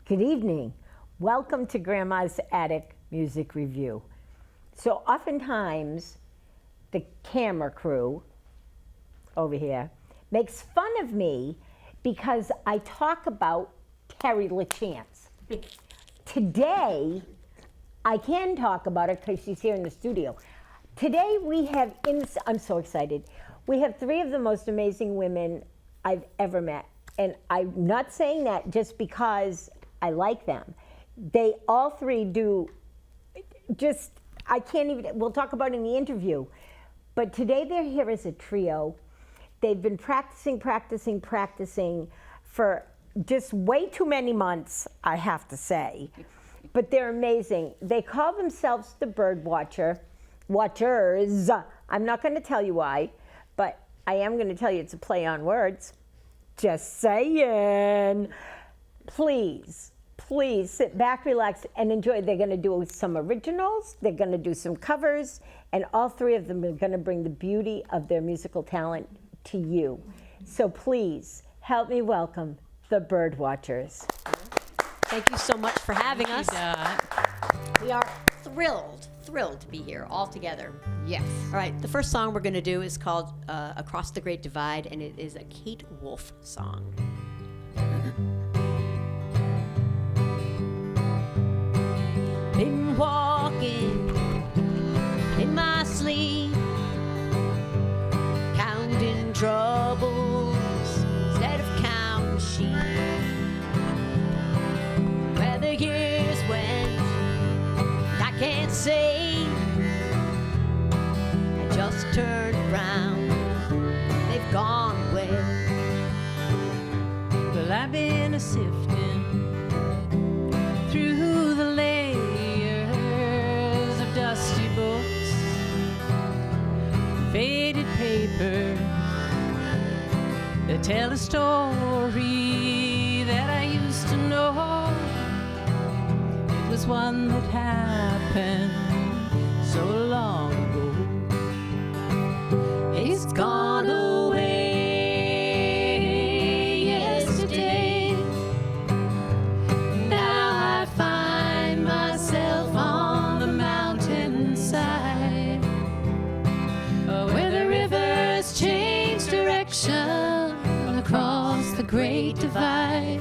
Good evening. Welcome to Grandma's Attic Music Review. So oftentimes, the camera crew over here makes fun of me because I talk about Terry LaChance. Today, I can talk about her because she's here in the studio. Today we have, I'm so excited, we have three of the most amazing women I've ever met. And I'm not saying that just because I like them. They all three do just, I can't even, we'll talk about it in the interview. But today they're here as a trio. They've been practicing for just way too many months, I have to say. But they're amazing. They call themselves the Birdwatchers. I'm not going to tell you why, but I am going to tell you it's a play on words. Just saying. Please sit back, relax, and enjoy. They're going to do some originals, they're going to do some covers, and all three of them are going to bring the beauty of their musical talent to you. So please, help me welcome the Birdwatchers. Thank you so much for having us. We are thrilled to be here all together. Yes. All right, the first song we're going to do is called Across the Great Divide, and it is a Kate Wolf song. Been walking in my sleep, counting troubles instead of counting sheep. Where the years went, I can't say. I just turned around, they've gone away. Well, I've been a-sifting through the layers of dusty books, faded paper that tell a story that I used to know. It was one that happened so long ago. It's gone away yesterday. Now I find myself on the mountainside, where the rivers change direction across the Great Divide.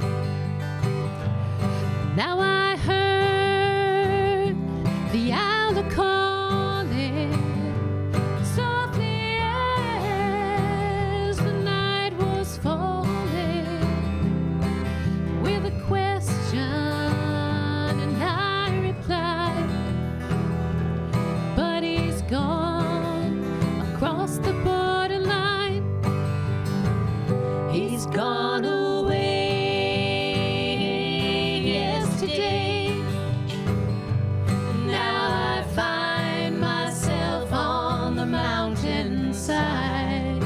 Now I heard the owl calling softly as the night was falling, with a question, and I replied, but he's gone across the borderline. He's gone away yesterday. Now I find myself on the mountainside,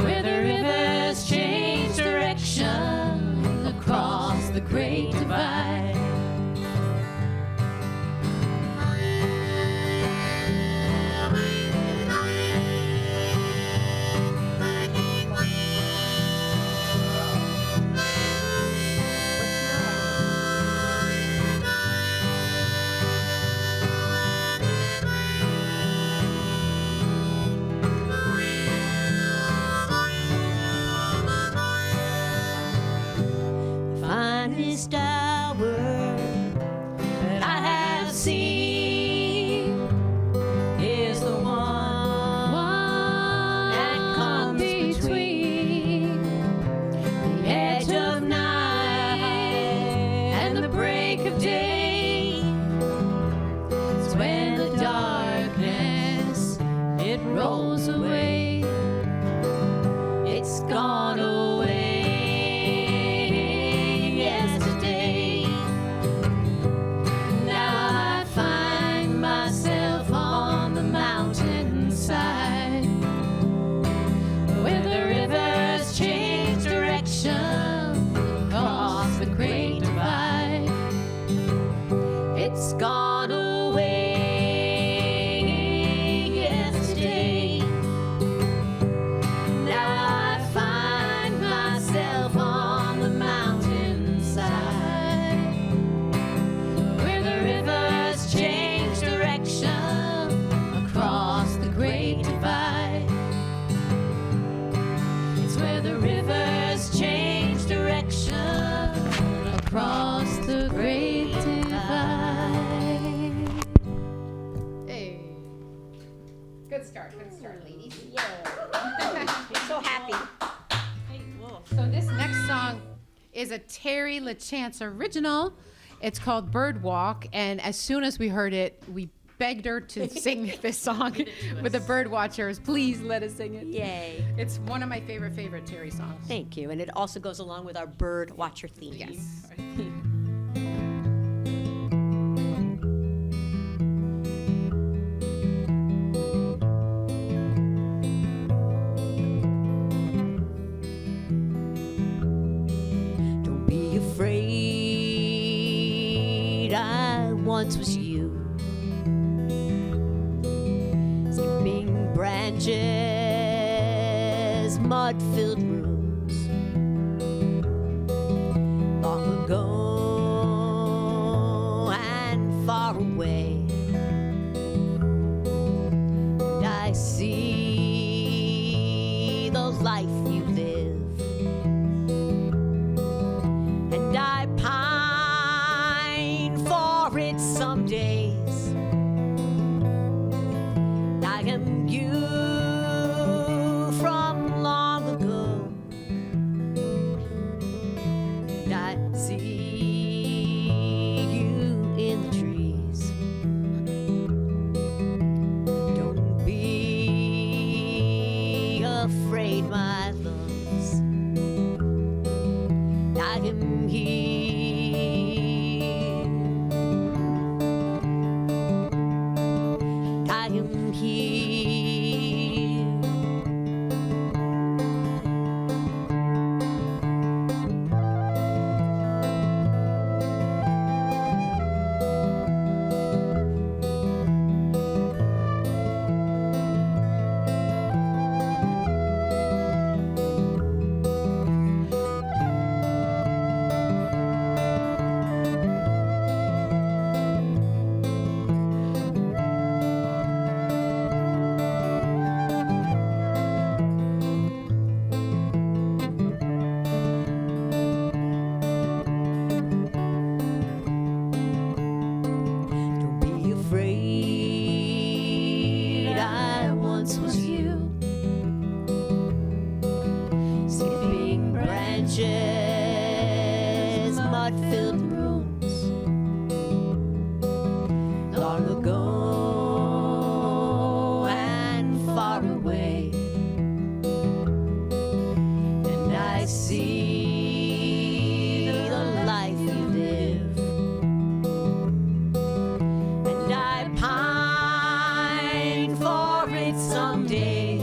where the rivers change direction across the Great Divide. It's gone away yesterday. Now I find myself on the mountainside, where the rivers change direction across the great divide. It's gone away yesterday. Now I find myself on the mountainside, where the rivers change direction across the great divide. It's where the rivers change direction across the great divide. Hey. Good start, ladies. So happy. So this next song is a Terry LaChance original. It's called Bird Walk, and as soon as we heard it, we begged her to sing this song with the Birdwatchers. Please let us sing it. Yay. It's one of my favorite Terry songs. Thank you. And it also goes along with our bird watcher theme. Yes. Don't be afraid, I once was you. Skipping branches, mud-filled rooms. Long ago and far away. And I see the life you live. And I pine for it some days. I am you from long ago. And I see you in the trees. Don't be afraid, my loves. I am here. I am here. Don't be afraid, I once was you. Skipping branches, mud-filled rooms. Long ago and far away. And I see the life you live. And I pine for it some days.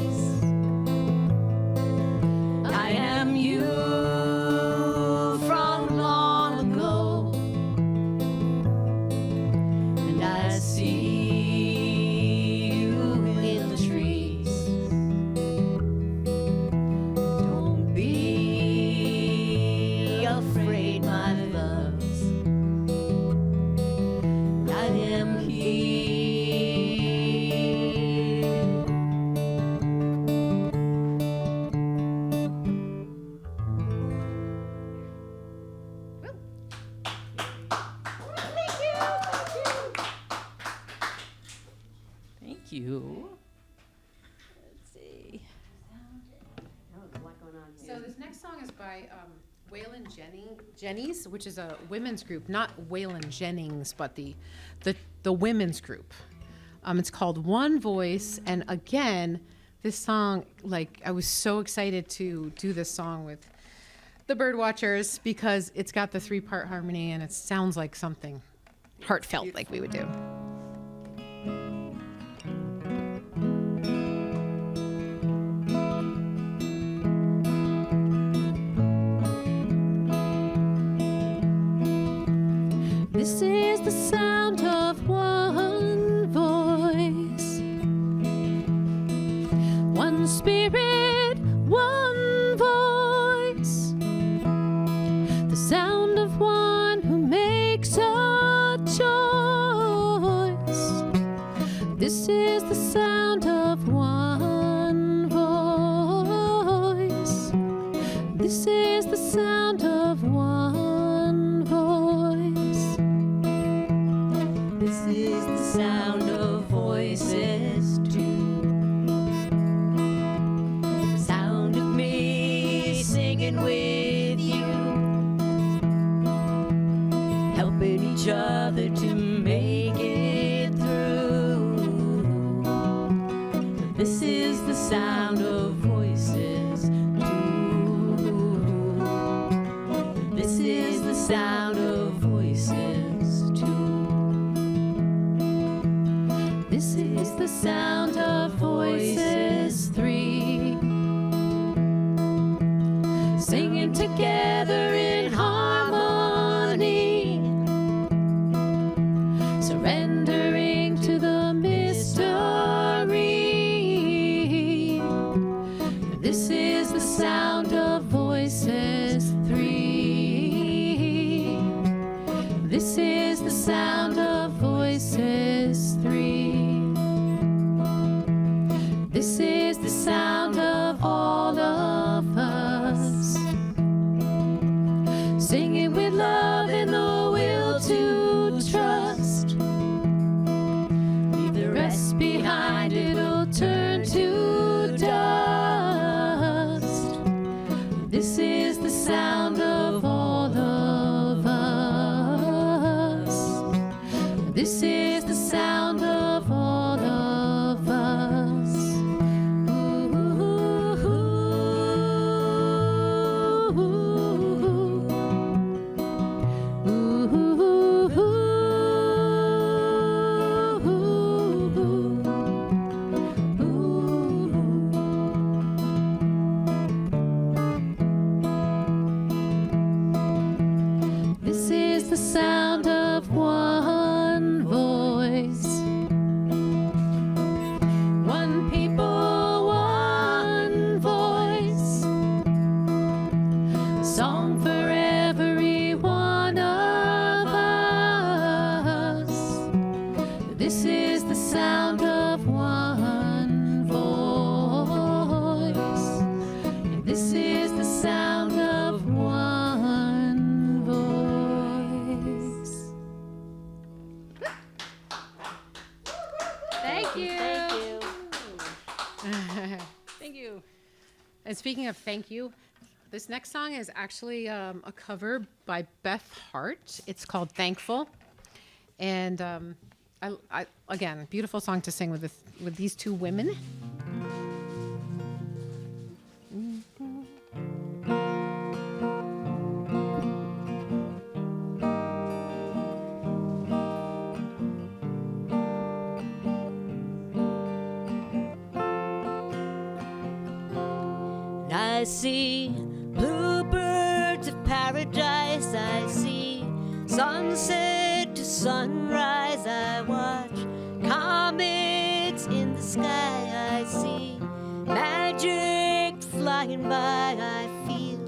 I am you from long ago. And I see you in the trees. Don't be afraid, my loves. I am here. Thank you. Let's see. Oh, there's a lot going on here. So this next song is by Waylon Jennings, which is a women's group, not Waylon Jennings, but the women's group. It's called One Voice, and again, this song, like, I was so excited to do this song with the Birdwatchers because it's got the 3-part harmony and it sounds like something heartfelt like we would do. This is the sound of one voice, one spirit, one voice, the sound of one who makes a choice. This is the sound of one voice. This is the sound of one voice. This is the sound of voices too. Sound of me singing with you, helping each other to make it through. This is the sound of voices too. This is the sound of voices too. This is the sound of voices 3, singing together in harmony, surrendering to the mystery. This is the sound of voices 3. This is the sound of voices 3. This is the sound of all of us, singing with love and the will to trust. Leave the rest behind, it'll turn to dust. This is the sound of all of us. This is the sound of all of us. This is the sound of one voice, one people, one voice, a song for every one of us. This is the sound of one voice. This is the sound of one voice. Thank you. Thank you. And speaking of thank you, this next song is actually a cover by Beth Hart. It's called Thankful. And I again, beautiful song to sing with these two women. I see bluebirds of paradise. I see sunset to sunrise. I watch comets in the sky. I see magic flying by. I feel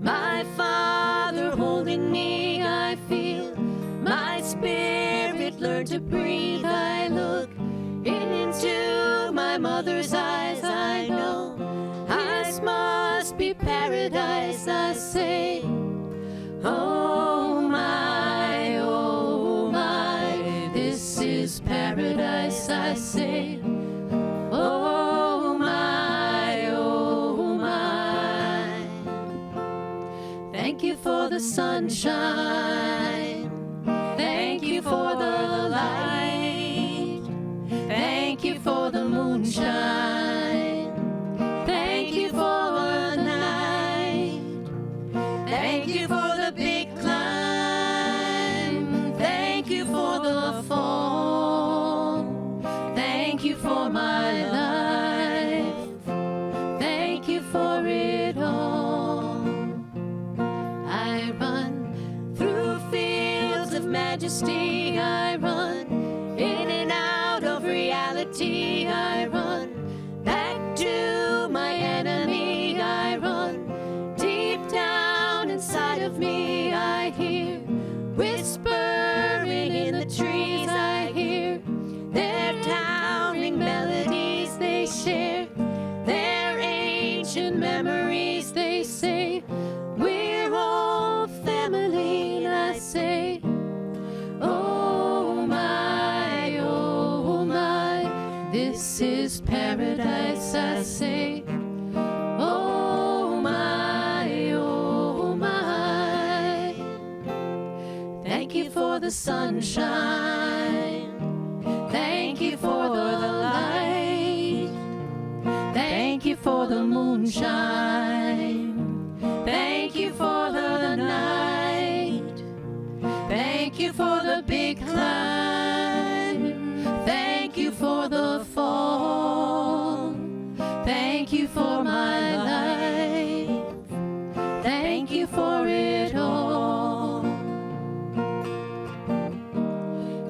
my Father holding me. I feel my spirit learn to breathe. I look into my mother's eyes. I know this must be paradise. I say, oh my, this is paradise. I say, oh my, thank you for the sunshine, thank you for the light, thank you for the moonshine. honesty I run, in and out of reality I run, back to my enemy I run, deep down inside of me I hear, whispering in the trees I hear, their towering melodies they share, their ancient memories they say, we're all family, and I say, oh my, this is paradise, I say, oh my, thank you for the sunshine, thank you for the light, thank you for the moonshine, thank you for the night, thank you for the big climb, thank you for the fall, thank you for my life, thank you for it all.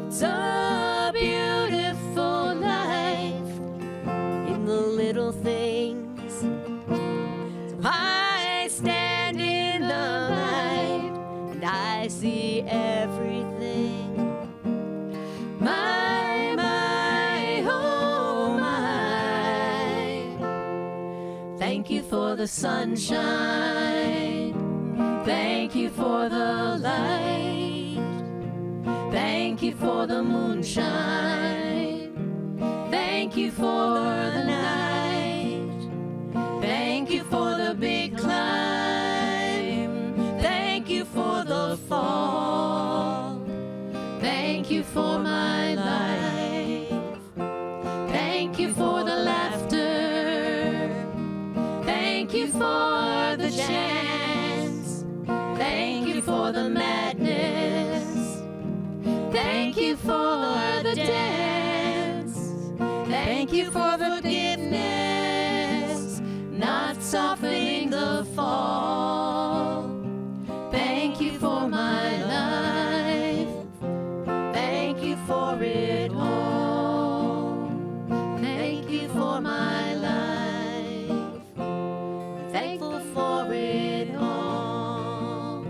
It's a beautiful life in the little things. So I stand in the light and I see everything. My, oh my. Thank you for the sunshine. Thank you for the light. Thank you for the moonshine. Thank you for the night. Thank you for the big climb. Thank you for the fall. Thank you for my life. Thank you for the laughter. Thank you for the chance. Thank you for the madness. Thank you for the dance. Thank you for forgiveness, not softening the fall. Thank you for my life. Thank you for it all. Thank you for my life. Thankful for it all.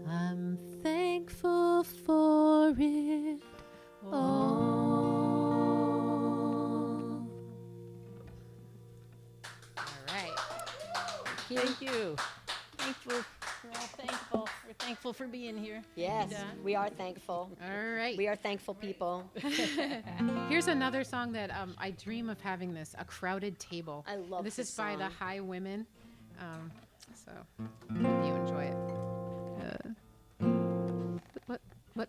I'm thankful for it all. All right. Thank you. Thankful. We're all thankful. We're thankful for being here. Yes, we are thankful. All right. We are thankful people. Here's another song that I dream of having this, A Crowded Table. I love this. this Is by the song. High Women. So hope you enjoy it. What?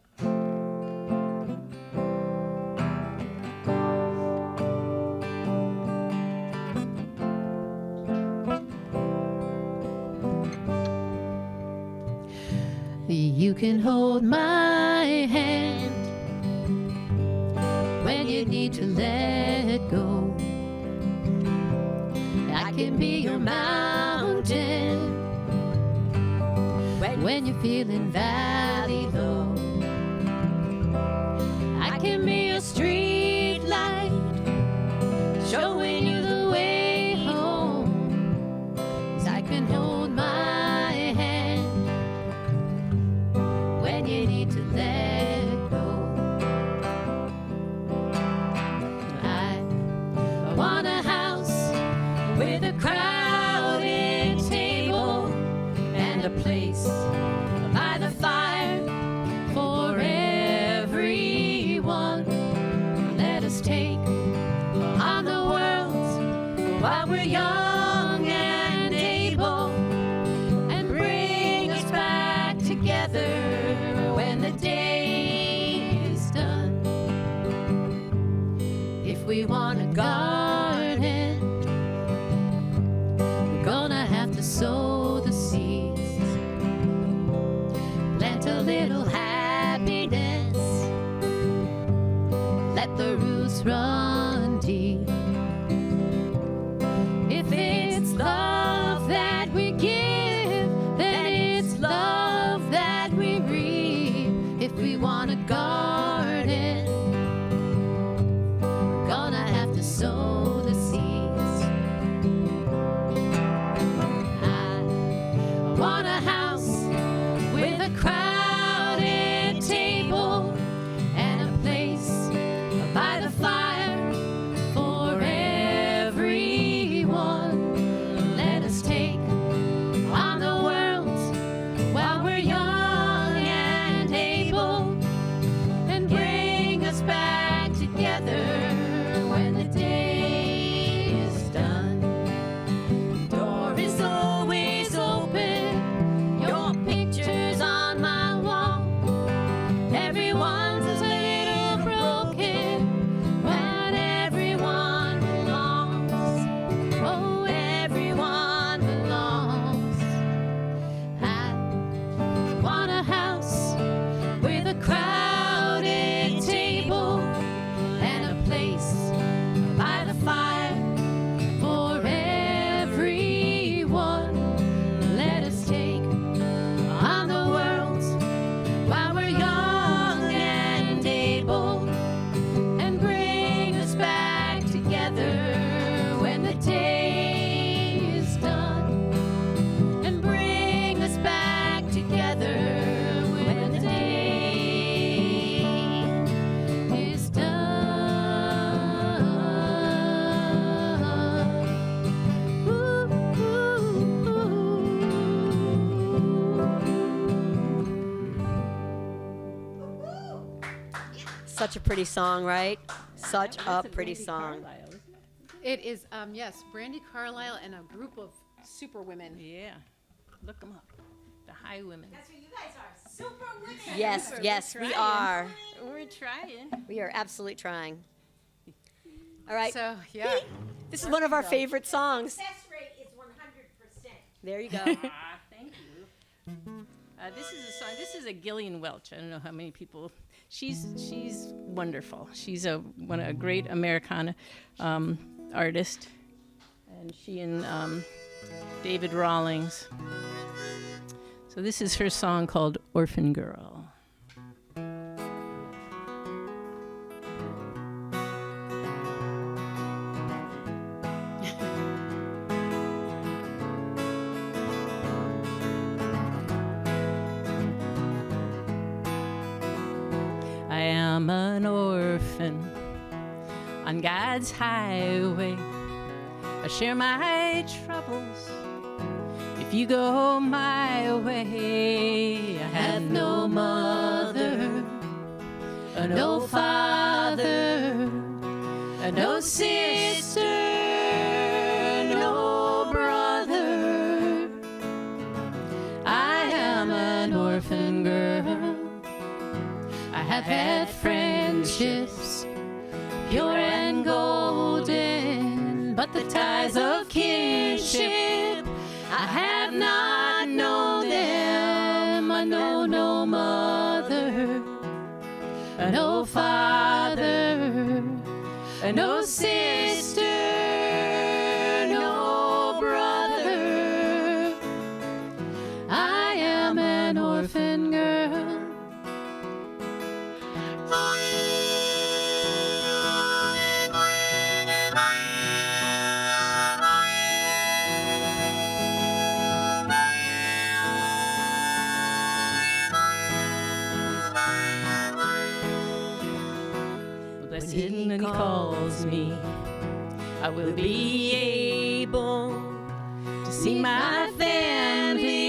You can hold my hand when you need to let go. I can be your mountain when you're feeling valley low. I can be a street light showing you the way home. 'Cause I can hold my hand when you need to let go. I want a house with a crowded table and a place by the fire for everyone. Let us take on the world while we're young and able, and bring us back together when the day is done. If we want a garden, we're gonna have to sow the seeds, plant a little happiness, let the roots run want a garden. We're gonna have to sow the seeds. I want a house with a crowded table and a place by the fire for everyone. Let us take on the world while we're young and able, and bring us back together when the day is done. The door is always open, your picture's on my wall. Everyone's a little broken, but everyone belongs. Oh, everyone belongs. I want a house with a crowded table and a place by the fire for everyone. Let us take on the world while we're young and able, and bring us back together when the day is done. And bring us back together when the day is done. Ooh, Such a pretty song, right? Such a pretty song. It is, yes, Brandy Carlisle and a group of super women. Yeah. Look them up. The High Women. Yes, yes, we are. We're trying. We are absolutely trying. All right. So, yeah. This is one of our favorite songs. Success rate is 100%. There you go. Thank you. This is a song. This is a Gillian Welch. I don't know how many people. She's wonderful. She's a great Americana artist, and she and David Rawlings. So this is her song called "Orphan Girl." I am an orphan on God's highway. I share my troubles if you go my way. I have no mother, no father, no sister, no brother. I am an orphan girl. I have had friendships, pure and golden, but the ties of kinship, I have not known them. I know no mother, no father, no sister, no brother. I am an orphan girl. Blessed when he calls me, I will be able to see my family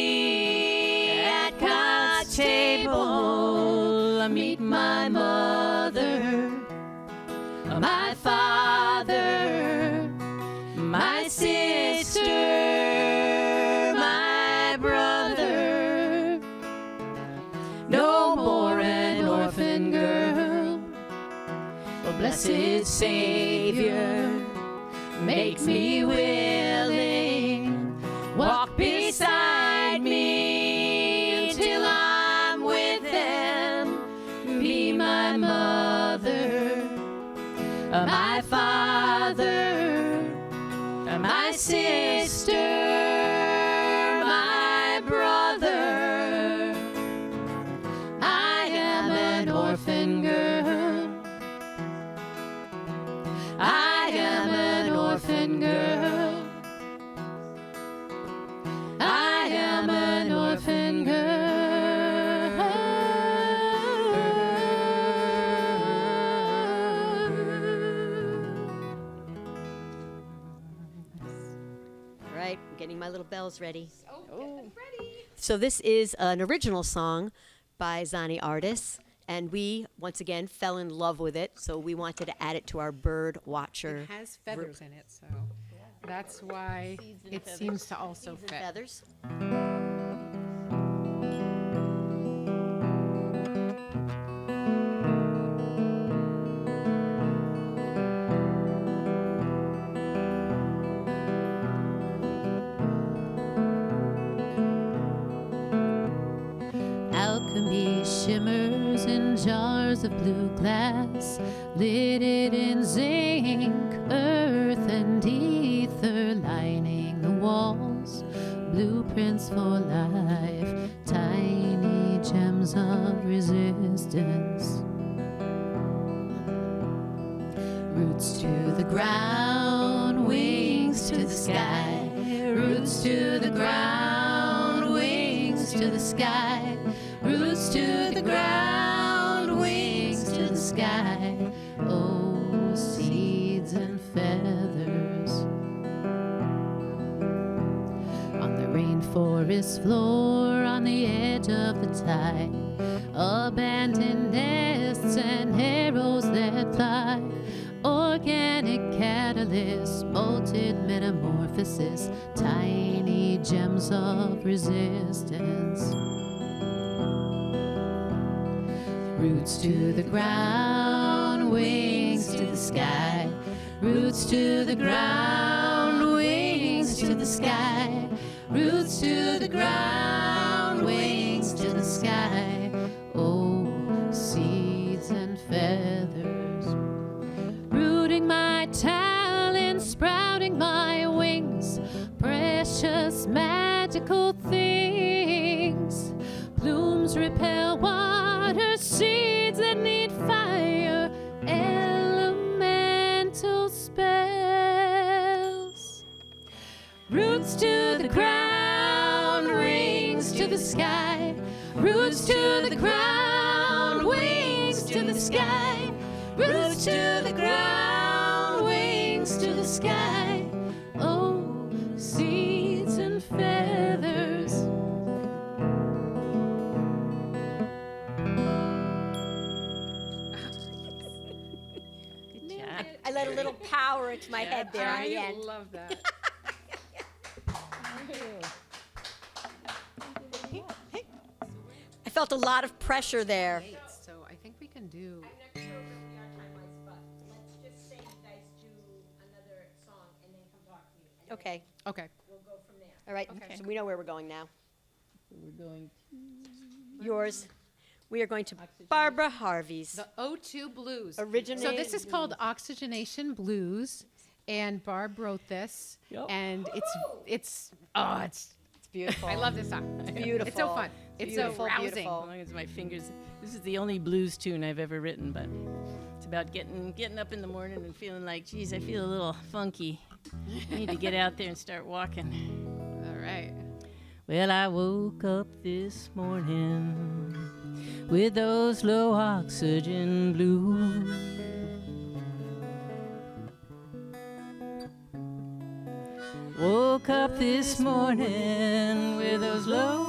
at God's table. I meet my mother, my father, my sister, my brother. No more an orphan girl. Oh, blessed Savior, make me willing, walk beside me until I'm with them. Be my mother, my father, my sister, my brother. I am an orphan. getting my little bells ready. So this is an original song by Zani Artis, and we, once again, fell in love with it, so we wanted to add it to our Birdwatcher. It has feathers in it, so that's why it seems to also Seeds and fit. feathers. Alchemy shimmers in jars of blue glass, lidded in zinc, earth and ether lining the walls. Blueprints for life, tiny gems of resistance. Roots to the ground, wings to the sky. Roots to the ground, wings to the sky. Roots to the ground, wings to the sky. Oh, seeds and feathers. On the rainforest floor, on the edge of the tide, abandoned nests and arrows that fly. Organic catalyst, molted metamorphosis, tiny gems of resistance. Roots to the ground, wings to the sky. Roots to the ground, wings to the sky. Roots to the ground, wings to the sky. Oh, seeds and feathers. Rooting my talents, sprouting my wings. Precious, magical things. Plumes repel water, seeds that need fire. Elemental spells. Roots to the ground, wings to the sky. Roots to the ground, wings to the sky. Roots to the ground, wings to the sky. Oh, seeds and feathers. Good job. I let a little power into my head there at the I end. love that. I felt a lot of pressure there. Great. So I think we can do. Okay. Okay. All right. Okay. So we know where we're going now. So we're going Yours. We are going to Barbara Harvey's. The O2 Blues. Originated- So this is called Oxygenation Blues, and Barb wrote this, Yep. and it's It's beautiful. I love this song. It's beautiful. so fun. It's Beautiful, so rousing. beautiful. as long as my fingers. This is the only blues tune I've ever written, but it's about getting up in the morning and feeling like, geez, I feel a little funky. I need to get out there and start walking. All right. Well, I woke up this morning with those low oxygen blues. Woke up this morning with those low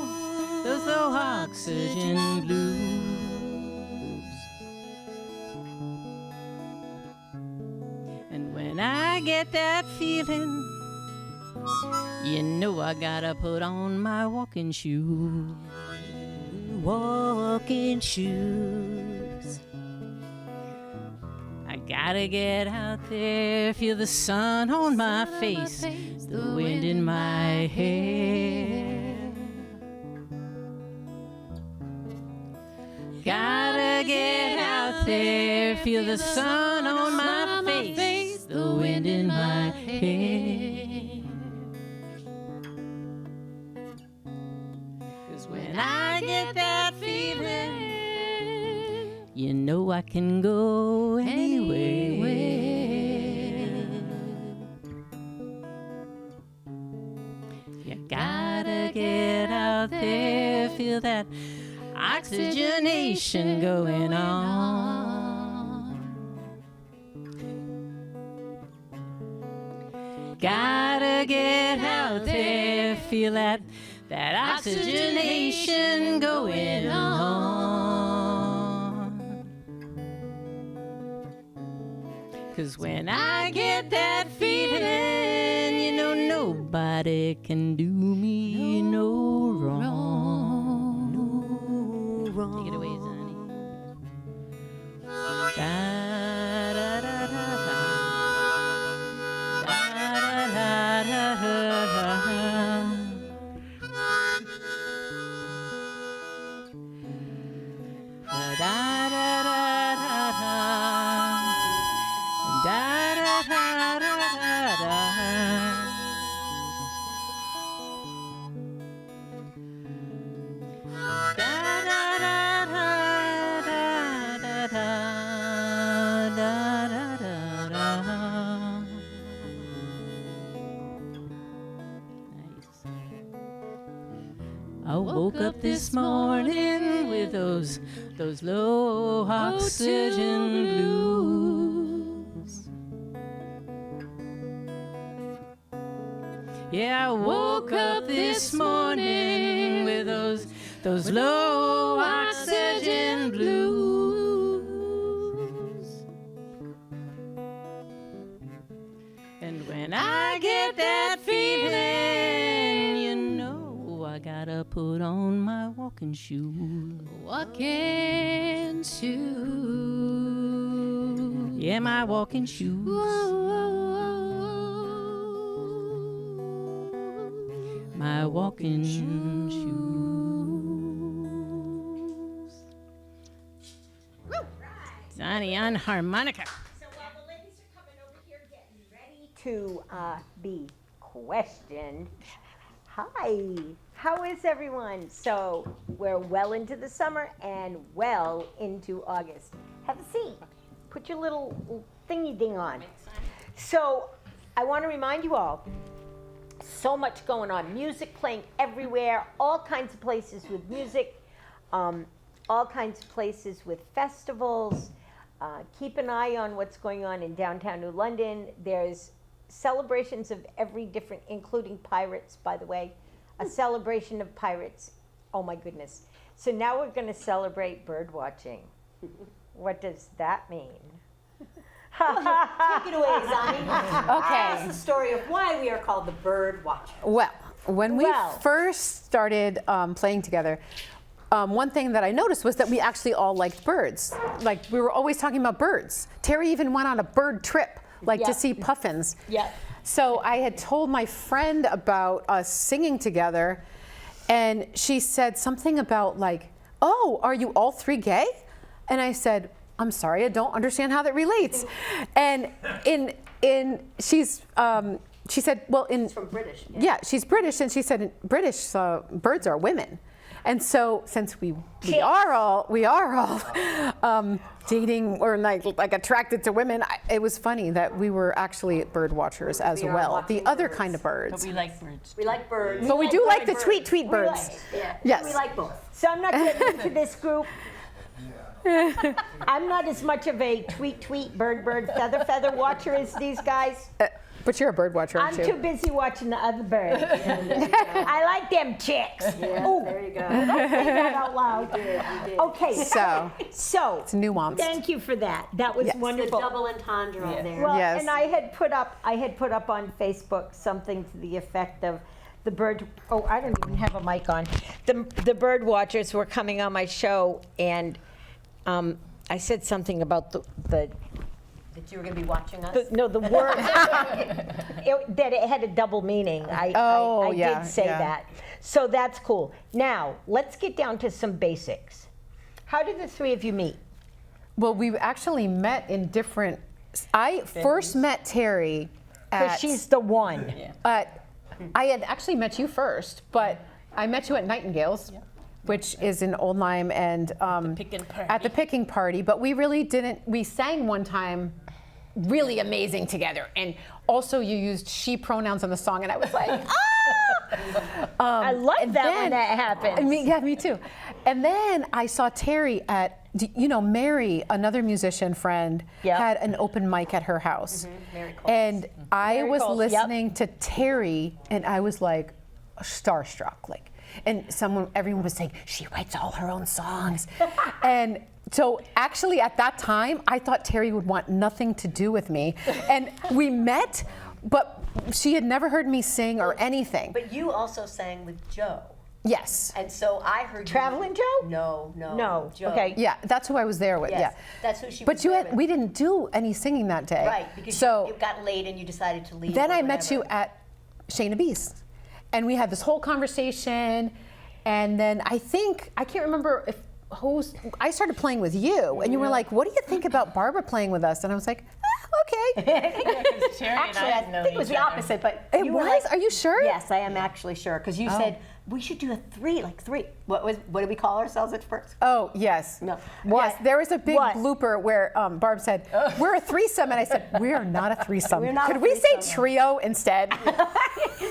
oxygen blues. And when I get that feeling, you know I gotta put on my walking shoes. Walking shoes. I gotta get out there, feel the sun on my face, the wind in my hair. Gotta get out there, feel the sun on my face, the wind in my hair. 'Cause when I get that feeling, you know I can go anywhere. You gotta get out there, feel that oxygenation going on. Gotta get out there. feel that oxygenation going on. 'Cause when I get that feeling, you know nobody can do me no wrong. No wrong. Take it away, Zonnie. Da, da, da, da, da. Da, da, da, da, da, da. Da, da, da, da, da. Da, da, da, da, da, da. I woke up this morning with those low oxygen blues. Yeah, I woke up this morning with those low oxygen blues. And when I get that feeling, you know I gotta put on my walking shoes. Walking shoes. Yeah, my walking shoes. My walking shoes. Donnie on harmonica. So while the ladies are coming over here getting ready to be questioned, hi, how is everyone? So we're well into the summer and well into August. Have a seat. Put your little thingy ding on. So I want to remind you all, so much going on. Music playing everywhere, all kinds of places with music, all kinds of places with festivals. Keep an eye on what's going on in downtown New London. There's celebrations of every different, including pirates, by the way. A celebration of pirates. Oh my goodness. So now we're going to celebrate bird watching. What does that mean? Take it away, Zani. Okay. Tell us the story of why we are called the Birdwatchers. Well, when we Well. first started playing together, one thing that I noticed was that we actually all liked birds. Like, we were always talking about birds. Terry even went on a bird trip, like Yeah. to see puffins. Yeah. So I had told my friend about us singing together, and she said something about like, "Oh, are you all three gay?" And I said, "I'm sorry, I don't understand how that relates." And she said, "Well, From British. yeah, she's British," and she said, "In British birds are women." And so, since we are all dating or like attracted to women, it was funny that we were actually bird watchers as We are well. watching The other birds. kind of birds. We like birds. We like birds. But we do like the birds. tweet We birds. like- Yeah. Yes. We like both. So I'm not getting into this group. I'm not as much of a tweet, bird, feather watcher as these guys. But you're a bird watcher, I'm aren't you? too busy watching the other birds. I like them chicks. Ooh, There you go. don't say that out loud. You did. Okay, So, so it's nuanced. thank you for that. That was Yes. The wonderful. double entendre there. Well, Yes. and I had put up on Facebook something to the effect of the bird. Oh, I don't even have a mic on. The bird watchers were coming on my show, and I said something about the That you were going to be watching us. no, the word that it had a double meaning. I yeah, did say yeah. that. So that's cool. Now, let's get down to some basics. How did the three of you meet? Well, we actually met in different. I first met Terry Because at. she's the one. I had actually met you first, but I met you at Nightingale's, which is in Old Lyme, and at the picking party. But we really didn't. We sang one time, really amazing together, and also you used she pronouns on the song, and I was like, I love and that when then- that happens. me too. And then I saw Terry at. Mary, another musician friend, Yep. had an open mic at her house. Mary Coles. And I Mary was Coles, yep. listening to Terry, and I was like, starstruck, like, and everyone was saying, she writes all her own songs. And so actually at that time, I thought Terry would want nothing to do with me. And we met, but she had never heard me sing or anything. But you also sang with Joe. Yes. And so I heard Traveling Joe? No. No. Joe. Okay. Yeah, that's who I was there with. Yes, Yeah. that's who she But was there with. we didn't do any singing that day. Right, because so it got late and you decided to leave. then or I met you whatever. at Shayna B's, and we had this whole conversation, and then I can't remember if I started playing with you, and you were like, "What do you think about Barbara playing with us?" And I was like, okay. Actually, I think it was the opposite, but It you were was? like- Are you sure? Yes, I am actually sure, because you said we should do a three. What did we call ourselves at first? Oh, yes. No. Yes, there was a big What? blooper where Barb said, we're a threesome, and I said, we are not a threesome. We're not Could a we say threesome. trio instead?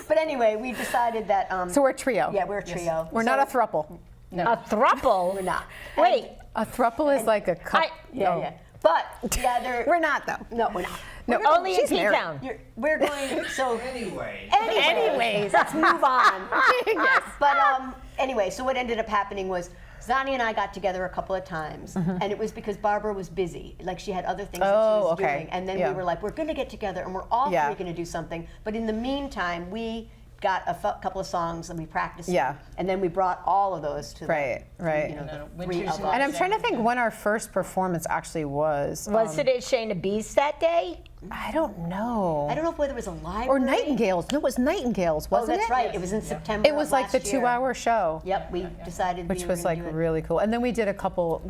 But anyway, we decided that. So we're a trio. Yeah, we're a trio. We're not a thruple. A thruple? We're not. Wait. A thruple is like a couple. Yeah. But together. We're not, though. No, we're not. No, Only in she's married. P-Town. We're going. So. Anyway. Anyways, let's move on. Yes. But anyway, so what ended up happening was Zani and I got together a couple of times, and it was because Barbara was busy. Like she had other things that she was okay. doing, and then Yeah. we were like, we're going to get together, and we're all Yeah. three going to do something. But in the meantime, we got a couple of songs and we practiced. Yeah. them, and then we brought all of those to Right, right. You know, No, the Winters three of and us. And I'm trying to think when our first performance actually was. Was it at Shayna B's that day? I don't know. I don't know whether it was a library Or Nightingales. No, it was Nightingales, Oh, wasn't that's it? right. It was in September. It was of like the last year. 2-hour show. Yep, we decided Which we were was gonna like do it. really cool. And then we did a couple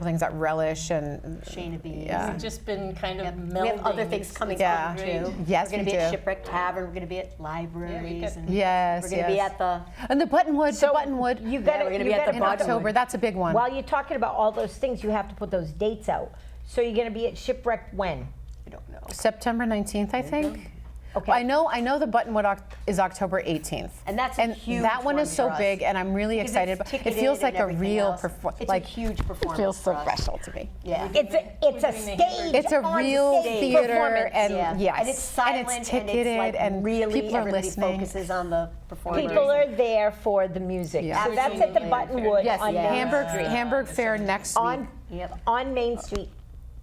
things at Relish and Shayna B's. Yeah. It's just been kind of Yep. melding. We have other things It's- coming Yeah. up too. Yes, we're going we to be at do. Shipwreck Tavern. We're going to be at libraries. And yes, we're going to be yes. at the. And the Buttonwood, So the Buttonwood. you Yeah, gotta, we're gonna you be at gotta the in put Buttonwood. October. That's a big one. While you're talking about all those things, you have to put those dates out. So you're going to be at Shipwreck when? I don't know. September 19th, I think. Okay. I know the Buttonwood is October 18th. And that's a huge that one is so for us. big, and I'm really Because excited. it's It ticketed feels like and a everything real else. performance. It's Like a huge performance. it feels so for us. special to me. Yeah. It's a stage. It's a on real stage theater, performance. and Yeah. yes, And it's silent and it's ticketed, like and really people are everybody listening. focuses on the performance. People are there for the music. Yeah. So that's at the Buttonwood Yes, on Main Hamburg Street. Hamburg Fair next week. On, Yep. on Main Street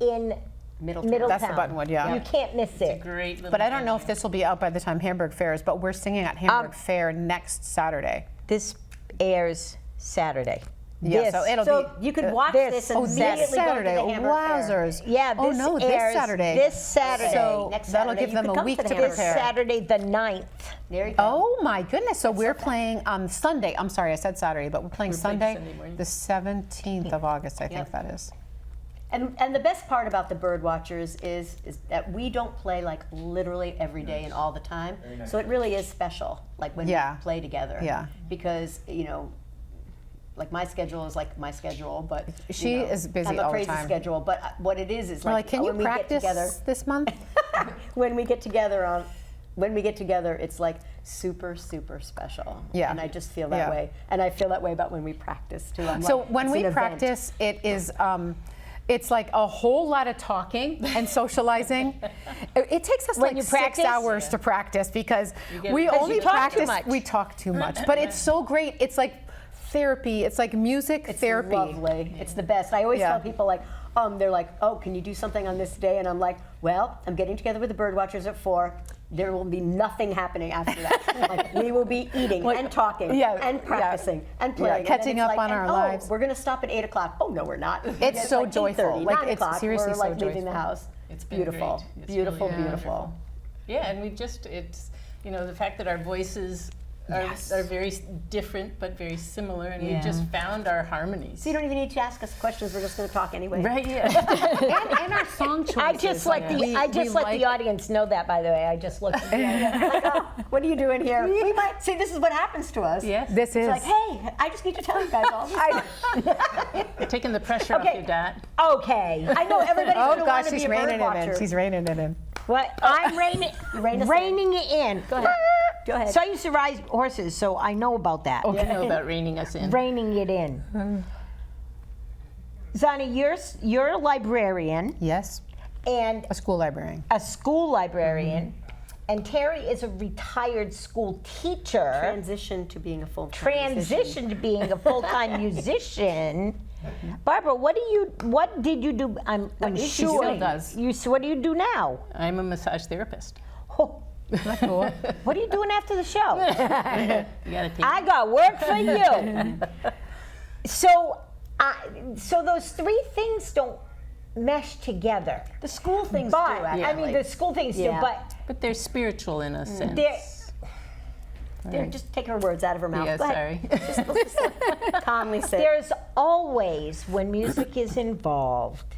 in Middletown. That's the Buttonwood, yeah. You can't miss it. Great little But I don't know if venue. this will be out by the time Hamburg Fair is, but we're singing at Hamburg Fair next Saturday. This airs Saturday. Yeah, This. so it'll So be. you could watch this. this and Oh, immediately this Saturday. go to the Hamburg Fair. Wowzers. Yeah, Oh, this no, airs this Saturday. This Saturday. So Next that'll Saturday. give You them could a come week to the to Hamburg This prepare. Saturday the 9th. There you go. Oh my goodness! So we're playing Sunday. I'm sorry, I said Saturday, but we're playing playing Sunday, Sunday morning. the 17th of August. I think Yep. that is. And the best part about the Birdwatchers is that we don't play like literally every day and all the time. So it really is special, like when Yeah. we play together. Yeah. Because like my schedule is like my schedule, but She is busy I'm a all the crazy time. schedule. But what it is We're like, can you when we get practice together, this month? when we get together it's like super special. Yeah. And I just feel that Yeah. way, and I feel that way about when we practice too. I'm So like, when it's we an event. practice, it is. It's like a whole lot of talking and socializing. It takes us When like you 6 practice? hours to practice because get- we Because only you talk too practice. much. We talk too much, but it's so great. It's like therapy. It's like music It's therapy. lovely. It's the best. I always Yeah. tell people they're like, oh, can you do something on this day? And I'm like, well, I'm getting together with the Birdwatchers at 4. There will be nothing happening after that. Like we will be eating and talking yeah, and yeah. practicing and Yeah, playing. And then catching it's up on our oh, lives. We're gonna stop at 8 o'clock. Oh no, we're not. It's so like joyful. 8:30, Like, 9 it's o'clock, seriously we're so like leaving the joyful. house. It's been beautiful, great. It's beautiful, really beautiful. Yeah, and it's the fact that our voices are very different but very similar, and Yeah. we've just found our harmonies. So you don't even need to ask us questions. We're just gonna talk anyway. Right? Yeah. and our song choices. I just let We- I just we let the audience know that. By the way, I just looked. At the audience. Like, oh, what are you doing here? We might see. This is what happens to us. Yes. This is. It's like, hey, I just need to tell you guys all this. Taking the pressure off Okay. your dad. Okay. I know everybody's Oh gonna gosh, want to she's be a reining bird it in. watcher. She's reining it in. What? I'm reining it in. Go ahead. Go ahead. So I used to ride horses, so I know about that. You know about reining us in. Reining it in. Zani, you're a librarian Yes, and a school librarian. a school librarian, And Terry is a retired school teacher. Transition to being a full-time musician. Transition to being a full-time musician. Barbara, what did you do? I'm She sure. still does. What do you do now? I'm a massage therapist. Oh, That's cool. what are you doing after the show? You gotta take I got work for you. So those three things don't mesh together. The school things But do, actually. I mean, the school things Yeah. do, but they're spiritual in a sense. They're just take her words out of her mouth. Yeah, Go ahead. sorry. Just calmly say. there's always, when music is involved,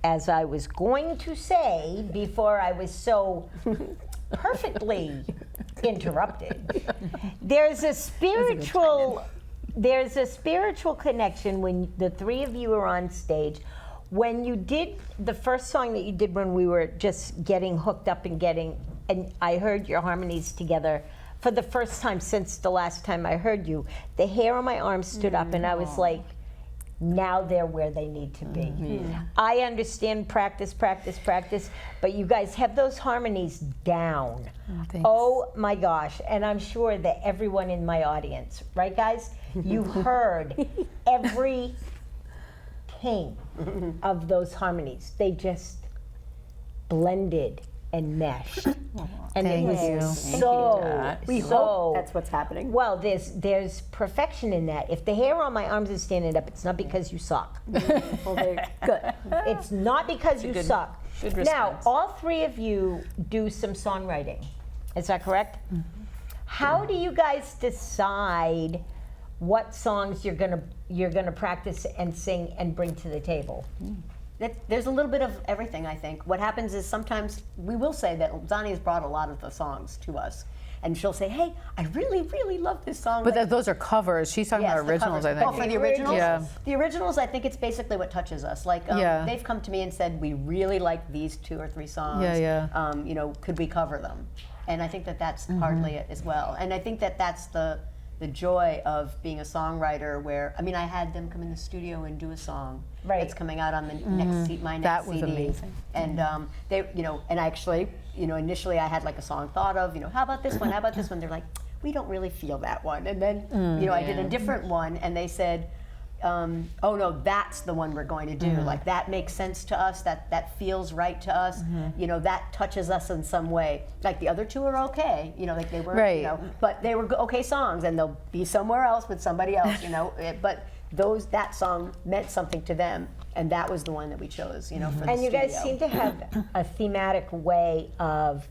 as I was going to say before I was so perfectly interrupted, there's a spiritual connection when the three of you are on stage. When you did the first song that you did when we were just getting hooked up and I heard your harmonies together for the first time since the last time I heard you, the hair on my arm stood up and I was like, now they're where they need to be. I understand practice, but you guys have those harmonies down. Thanks. Oh my gosh, and I'm sure that everyone in my audience, right guys, you heard every ping of those harmonies. They just blended and meshed. And it was We so hope that's what's happening. well, there's perfection in that. If the hair on my arms is standing up, it's not because you suck. Well, good. It's not because you suck. good Now, response. all three of you do some songwriting. Is that correct? How do you guys decide what songs you're gonna practice and sing and bring to the table? There's a little bit of everything, I think. What happens is sometimes we will say that Zani has brought a lot of the songs to us. And she'll say, hey, I really, really love this song. But those are covers. She's talking Yes, about the originals, covers. I think. Oh, for the originals? Yeah. The originals, I think it's basically what touches us. Like, Yeah. they've come to me and said, we really like these 2 or 3 songs. Yeah. You know, could we cover them? And I think that that's partly it as well. And I think that that's the joy of being a songwriter where, I mean, I had them come in the studio and do a song Right. that's coming out on the next my next That was CD. amazing. And they, you know, and actually, you know, initially I had like a song thought of, you know, how about this one? How about this one? They're like, we don't really feel that one. And then, you know, I did a different one and they said, oh no, that's the one we're going to do. Like that makes sense to us. That feels right to us. You know, that touches us in some way. Like the other 2 are okay. You know, like they weren't. Right. You know, but they were okay songs, and they'll be somewhere else with somebody else. You know, but that song meant something to them, and that was the one that we chose. You know, for the And you guys studio. seem to have a thematic way of,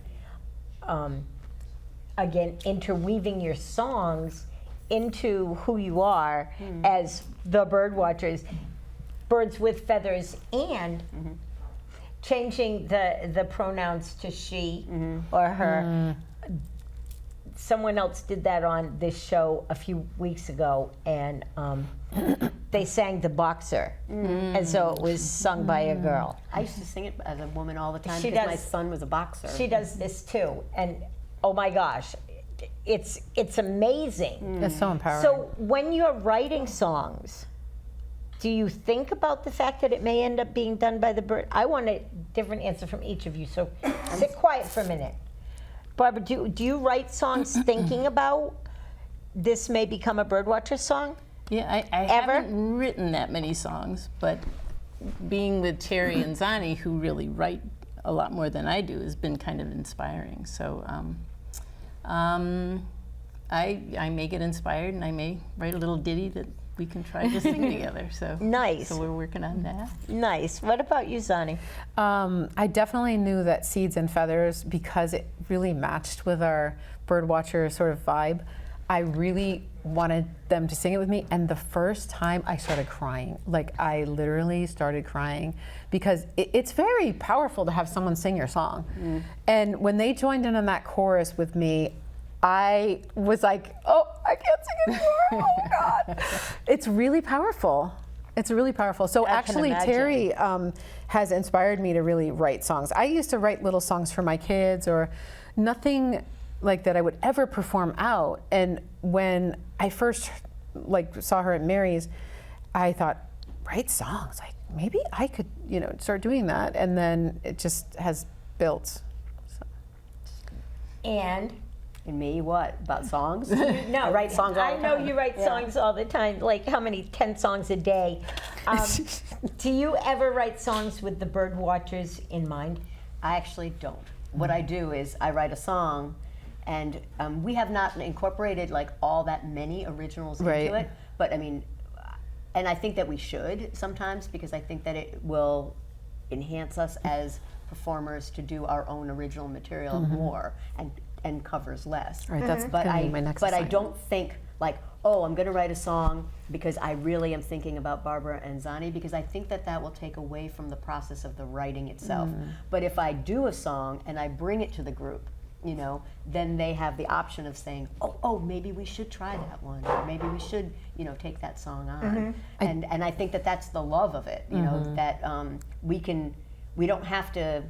again, interweaving your songs into who you are as the Birdwatchers, birds with feathers, and changing the pronouns to she or her. Someone else did that on this show a few weeks ago, and they sang The Boxer, and so it was sung by a girl. I used to sing it as a woman all the time She because my does. son was a boxer. She does this too, and oh my gosh, it's amazing. That's so empowering. So when you're writing songs, do you think about the fact that it may end up being done by the bird? I want a different answer from each of you, so sit quiet for a minute. Barbara, do you write songs thinking about this may become a Birdwatcher song? Yeah, I Ever? haven't written that many songs, but being with Terry and Zani, who really write a lot more than I do, has been kind of inspiring. So I may get inspired, and I may write a little ditty that we can try to sing together. So Nice. So we're working on that. Nice. What about you, Zani? I definitely knew that Seeds and Feathers, because it really matched with our Birdwatcher sort of vibe. I really wanted them to sing it with me, and the first time I started crying. Like, I literally started crying because it's very powerful to have someone sing your song. And when they joined in on that chorus with me, I was like, oh, I can't sing anymore, oh God. It's really powerful. It's really powerful. So I can actually, imagine. Terry has inspired me to really write songs. I used to write little songs for my kids, or nothing like that I would ever perform out. And when I first saw her at Mary's, I thought, write songs, like maybe I could, start doing that. And then it just has built. So. And And me, what? About songs? no, I write songs all I the know time. you write Yeah. songs all the time. Like how many? 10 songs a day. Do you ever write songs with the Birdwatchers in mind? I actually don't. What I do is I write a song, and we have not incorporated like all that many originals Right. into it. But I mean, and I think that we should sometimes, because I think that it will enhance us as performers to do our own original material more and covers less. Right, that's But gonna I be my next but I assignment. don't think like, oh, I'm going to write a song because I really am thinking about Barbara and Zani, because I think that that will take away from the process of the writing itself. But if I do a song and I bring it to the group, you know, then they have the option of saying, oh, maybe we should try that one, or maybe we should, you know, take that song on. And I think that that's the love of it, you know, that we don't have to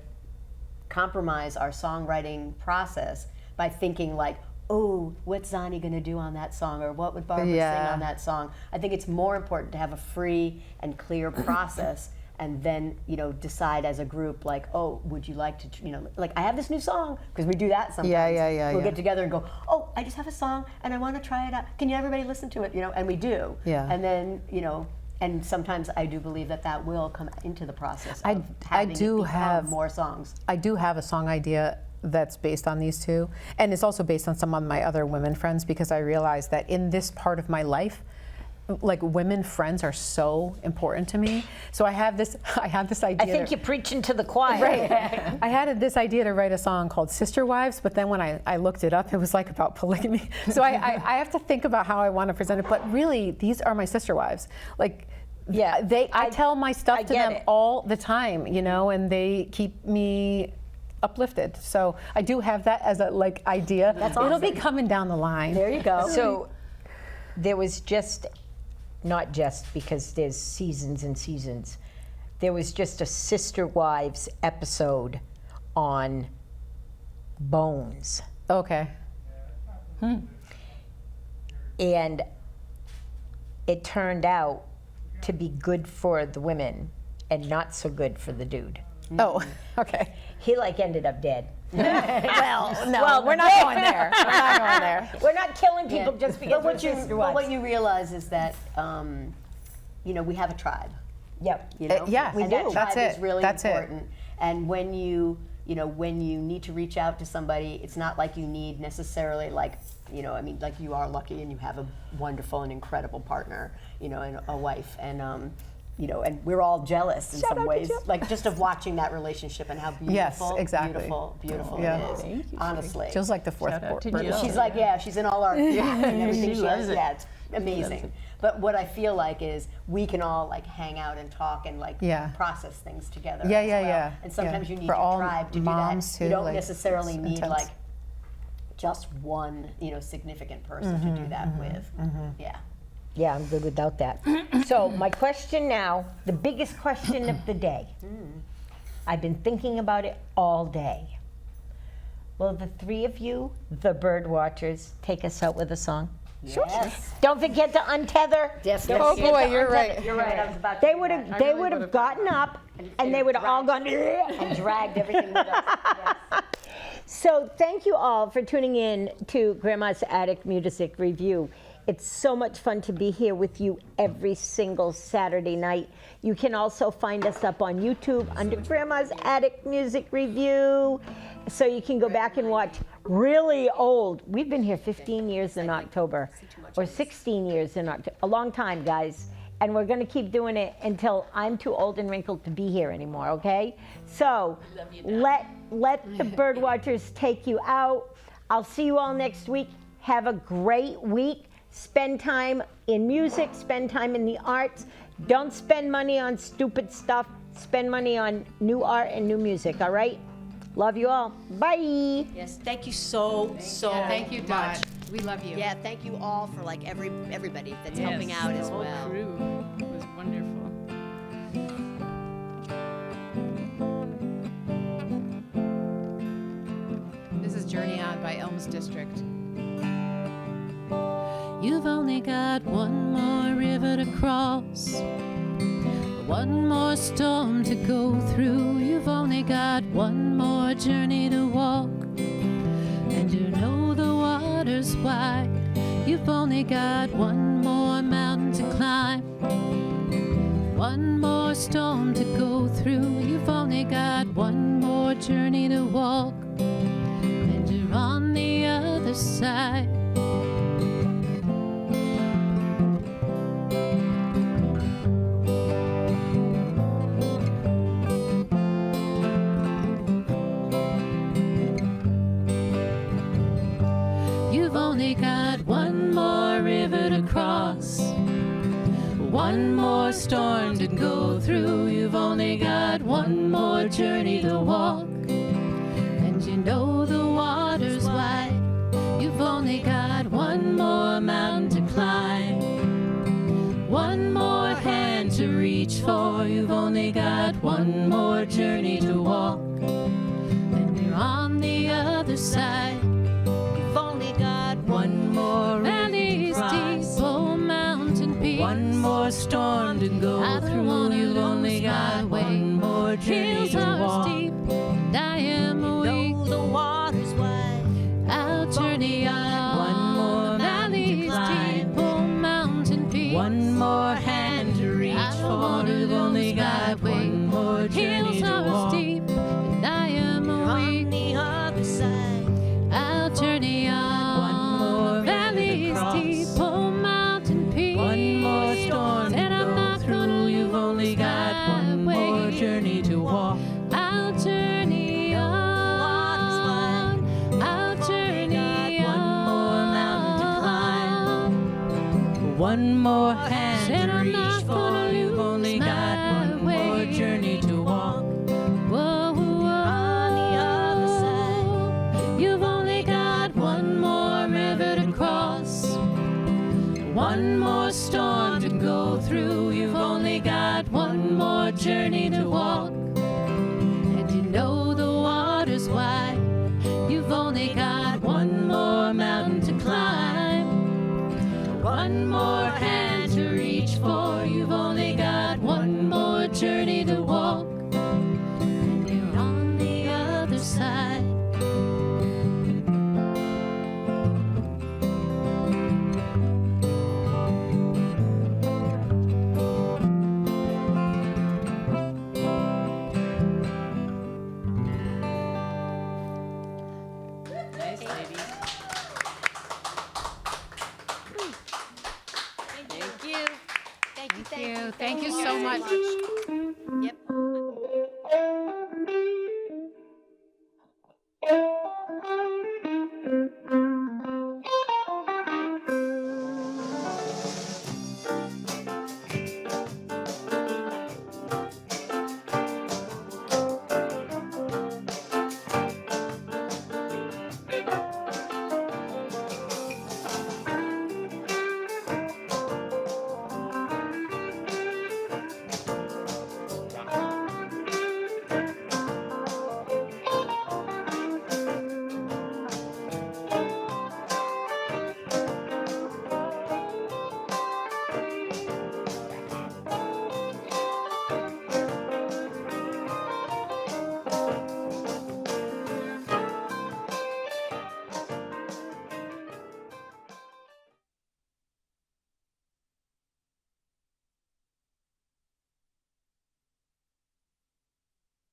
compromise our songwriting process by thinking like, oh, what's Zani going to do on that song, or what would Barbara sing Yeah. on that song? I think it's more important to have a free and clear process, and then, you know, decide as a group like, oh, would you like to, you know, like I have this new song, because we do that sometimes. Yeah, We'll yeah. get together and go, oh, I just have a song and I want to try it out. Can you everybody listen to it? You know, and we do. Yeah. And then, you know, and sometimes I do believe that that will come into the process of I having do it become have- more songs. I do have a song idea that's based on these two, and it's also based on some of my other women friends, because I realized that in this part of my life, like women friends are so important to me. So I have this idea. I think you're preaching to the choir. Right. I had this idea to write a song called Sister Wives, but then when I looked it up, it was like about polygamy. So I have to think about how I want to present it. But really, these are my sister wives. Like, Yeah, I tell my stuff to get them it. all the time, you know, and they keep me uplifted. So I do have that as a like idea. It'll be coming down the line. There you go. So there was just, not just because there's seasons and seasons, there was just a Sister Wives episode on Bones. Okay. And it turned out to be good for the women and not so good for the dude. Oh, okay. He like ended up dead. Well, no, we're not going there. We're not going there. We're not killing people just because But we're what you, sister but wives. what you realize is that, you know, we have a tribe. Yep. You know? yeah, we and that do. tribe That's is it. really That's it. important. And when you know, when you need to reach out to somebody, it's not like you need necessarily like, you know, I mean, like you are lucky and you have a wonderful and incredible partner, you know, and a wife, and you know, and we're all jealous in Shout out some to ways, Jill. like just of watching that relationship and how beautiful, exactly. beautiful Yeah. it is. Honestly, Feels like the fourth Shout out to bird. Jill. she's like, yeah, she's in all our and everything She she has. loves it. Yeah, it's amazing. But what I feel like is we can all like hang out and talk and like Yeah. process things together. Yeah, as yeah, well. yeah. And sometimes Yeah. you need For your all tribe to moms, do that. too, You don't like, necessarily it's need intense. like just one, you know, significant person to do that with. Yeah. Yeah, I'm good without that. So my question now, the biggest question of the day. I've been thinking about it all day. Will the three of you, the Birdwatchers, take us out with a song? Yes. Don't forget to untether. Yes. Don't Oh forget boy, to you're untether. right. You're right. I was about to They do would that. have. They would have gotten up, and they would have all gone. And dragged everything with us. Yes. So thank you all for tuning in to Grandma's Attic Music Review. It's so much fun to be here with you every single Saturday night. You can also find us up on YouTube under Grandma's Attic Music Review. So you can go back and watch really old. We've been here 15 years in October, or 16 years in October. A long time, guys. And we're going to keep doing it until I'm too old and wrinkled to be here anymore, okay? So let the Birdwatchers take you out. I'll see you all next week. Have a great week. Spend time in music, spend time in the arts. Don't spend money on stupid stuff. Spend money on new art and new music, all right? Love you all. Bye. Yes, thank you so Thank you, much. Dot. We love you. Yeah, thank you all for like everybody that's Yes, helping out the as whole well. crew. It was wonderful. This is Journey On by Elms District. You've only got one more river to cross, one more storm to go through. You've only got one more journey to walk, and you know the water's wide. You've only got one more mountain to climb, one more storm to go through. You've only got one more journey to walk, and you're on the other side. You've only got one more river to cross, one more storm to go through. You've only got one more journey to walk, and you know the water's wide. You've only got one more mountain to climb, one more hand to reach for. You've only got one more journey to walk, and you're on the other side. You've only got one more Valleys deep, oh mountain peaks. one more storm to go I don't through. wanna You've only lose got my way. one more journey Hills to are walk. steep, and I am weak. Know the water's wide. I'll journey on. one more mountain to Valleys climb. deep, oh mountain peaks. One more hand to reach I don't for. wanna You've only lose got my way. one more journey Hills to are walk. steep, and I am On weak. the other side. I'll journey on. One more river to Valleys cross. deep, oh mountain peaks. One more storm And to I'm go not through. gonna You've only lose got my one way. more journey to walk. I'll journey on. I'll journey on. One more mountain to climb. One more hand Said to I'm reach not for. gonna You've only lose got my one more way. journey to walk. Whoa, whoa. On the other side. You've only got one more river to cross, one more storm to go through. You've only got one more journey to walk, and you know the water's wide. You've only got one more mountain to climb, one more hand to reach for. You've only got one more journey to walk,